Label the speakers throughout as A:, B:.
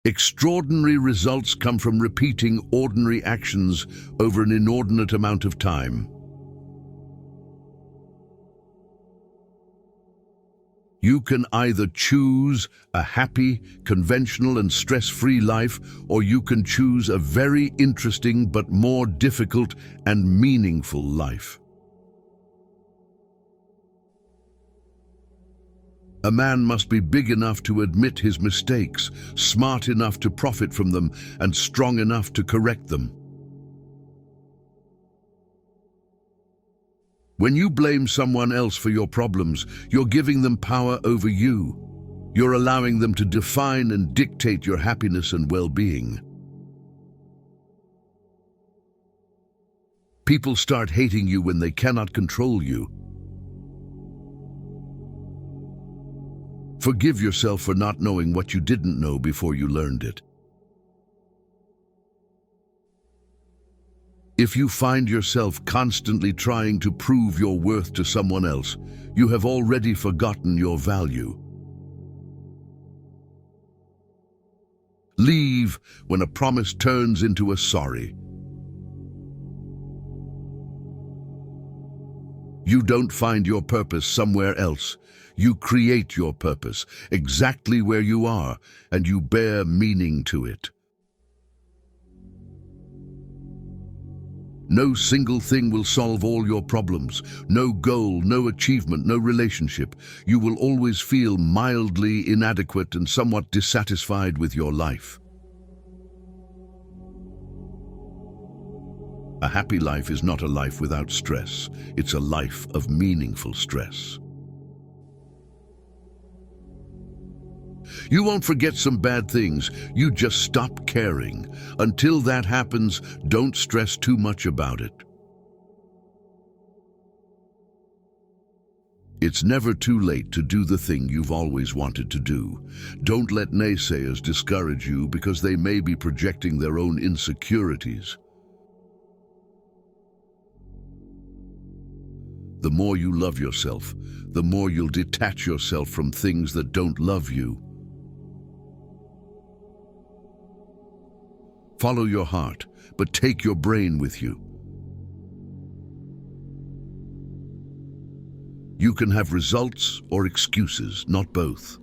A: Extraordinary results come from repeating ordinary actions over an inordinate amount of time. You can either choose a happy, conventional and stress-free life, or you can choose a very interesting but more difficult and meaningful life. A man must be big enough to admit his mistakes, smart enough to profit from them, and strong enough to correct them. When you blame someone else for your problems, you're giving them power over you. You're allowing them to define and dictate your happiness and well-being. People start hating you when they cannot control you. Forgive yourself for not knowing what you didn't know before you learned it. If you find yourself constantly trying to prove your worth to someone else, you have already forgotten your value. Leave when a promise turns into a sorry. You don't find your purpose somewhere else. You create your purpose exactly where you are, and you bear meaning to it. No single thing will solve all your problems. No goal, no achievement, no relationship. You will always feel mildly inadequate and somewhat dissatisfied with your life. A happy life is not a life without stress. It's a life of meaningful stress. You won't forget some bad things, you just stop caring. Until that happens, don't stress too much about it. It's never too late to do the thing you've always wanted to do. Don't let naysayers discourage you because they may be projecting their own insecurities. The more you love yourself, the more you'll detach yourself from things that don't love you. Follow your heart, but take your brain with you. You can have results or excuses, not both.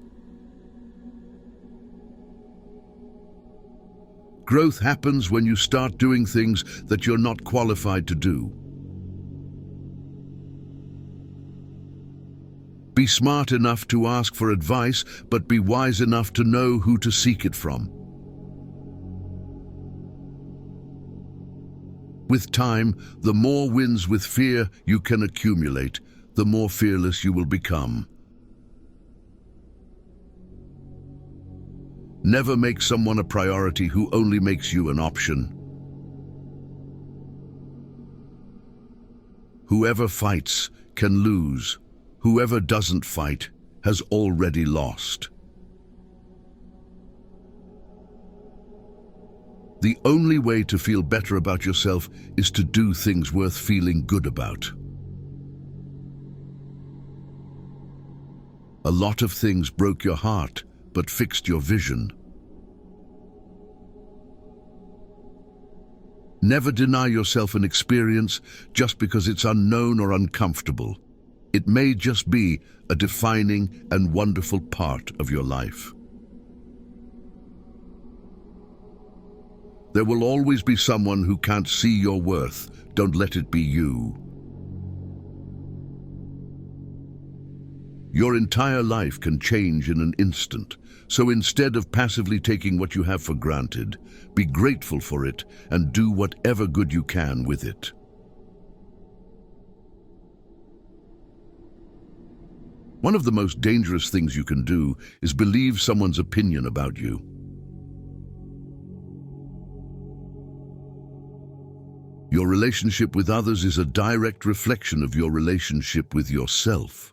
A: Growth happens when you start doing things that you're not qualified to do. Be smart enough to ask for advice, but be wise enough to know who to seek it from. With time, the more wins with fear you can accumulate, the more fearless you will become. Never make someone a priority who only makes you an option. Whoever fights can lose. Whoever doesn't fight has already lost. The only way to feel better about yourself is to do things worth feeling good about. A lot of things broke your heart, but fixed your vision. Never deny yourself an experience just because it's unknown or uncomfortable. It may just be a defining and wonderful part of your life. There will always be someone who can't see your worth. Don't let it be you. Your entire life can change in an instant, so instead of passively taking what you have for granted, be grateful for it and do whatever good you can with it. One of the most dangerous things you can do is believe someone's opinion about you. Your relationship with others is a direct reflection of your relationship with yourself.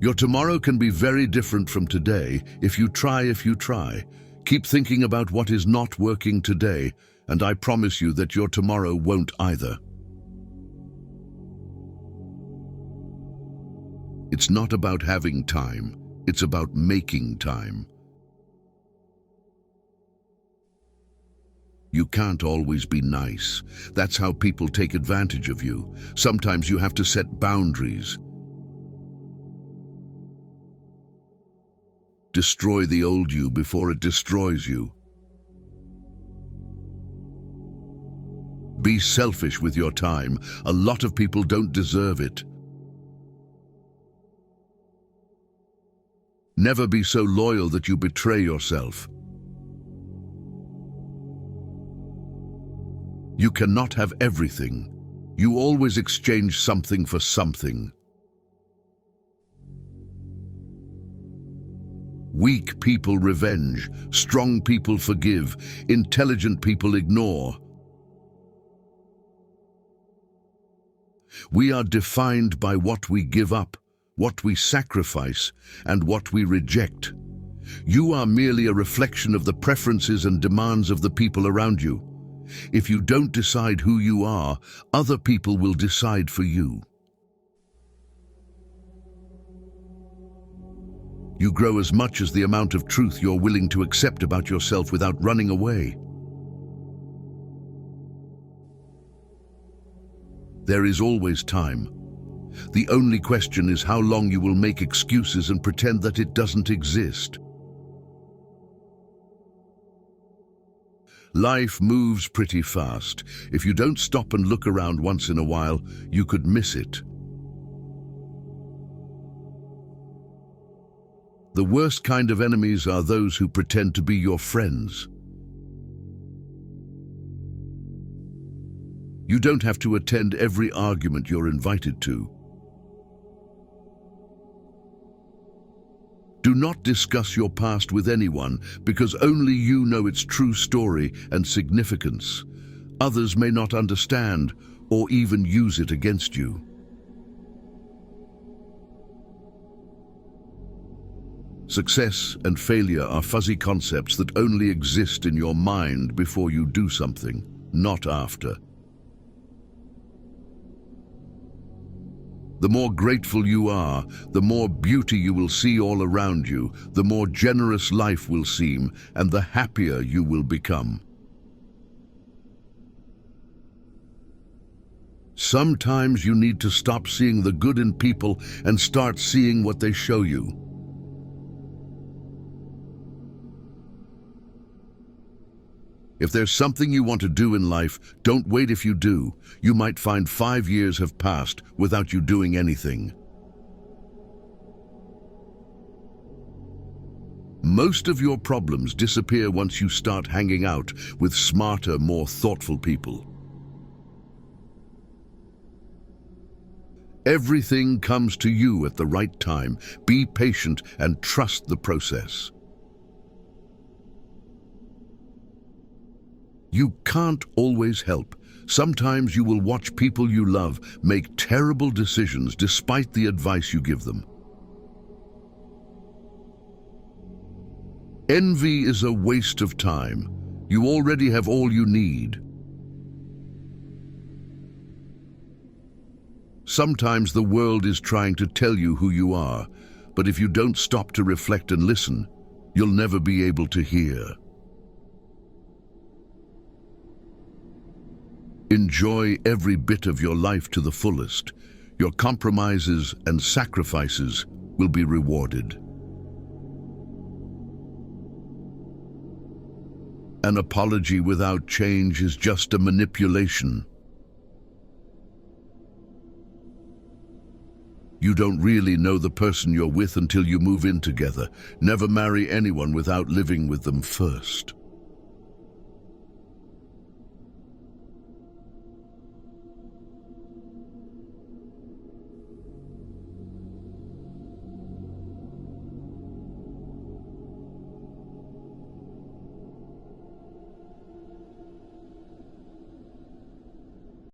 A: Your tomorrow can be very different from today if you try. Keep thinking about what is not working today, and I promise you that your tomorrow won't either. It's not about having time, It's about making time. You can't always be nice. That's how people take advantage of you. Sometimes you have to set boundaries. Destroy the old you before it destroys you. Be selfish with your time. A lot of people don't deserve it. Never be so loyal that you betray yourself. You cannot have everything. You always exchange something for something. Weak people revenge, strong people forgive, intelligent people ignore. We are defined by what we give up, what we sacrifice, and what we reject. You are merely a reflection of the preferences and demands of the people around you. If you don't decide who you are, other people will decide for you. You grow as much as the amount of truth you're willing to accept about yourself without running away. There is always time. The only question is how long you will make excuses and pretend that it doesn't exist. Life moves pretty fast. If you don't stop and look around once in a while, you could miss it. The worst kind of enemies are those who pretend to be your friends. You don't have to attend every argument you're invited to. Do not discuss your past with anyone, because only you know its true story and significance. Others may not understand or even use it against you. Success and failure are fuzzy concepts that only exist in your mind before you do something, not after. The more grateful you are, the more beauty you will see all around you, the more generous life will seem, and the happier you will become. Sometimes you need to stop seeing the good in people and start seeing what they show you. If there's something you want to do in life, don't wait. If you do, you might find 5 years have passed without you doing anything. Most of your problems disappear once you start hanging out with smarter, more thoughtful people. Everything comes to you at the right time. Be patient and trust the process. You can't always help. Sometimes you will watch people you love make terrible decisions despite the advice you give them. Envy is a waste of time. You already have all you need. Sometimes the world is trying to tell you who you are, but if you don't stop to reflect and listen, you'll never be able to hear. Enjoy every bit of your life to the fullest. Your compromises and sacrifices will be rewarded. An apology without change is just a manipulation. You don't really know the person you're with until you move in together. Never marry anyone without living with them first.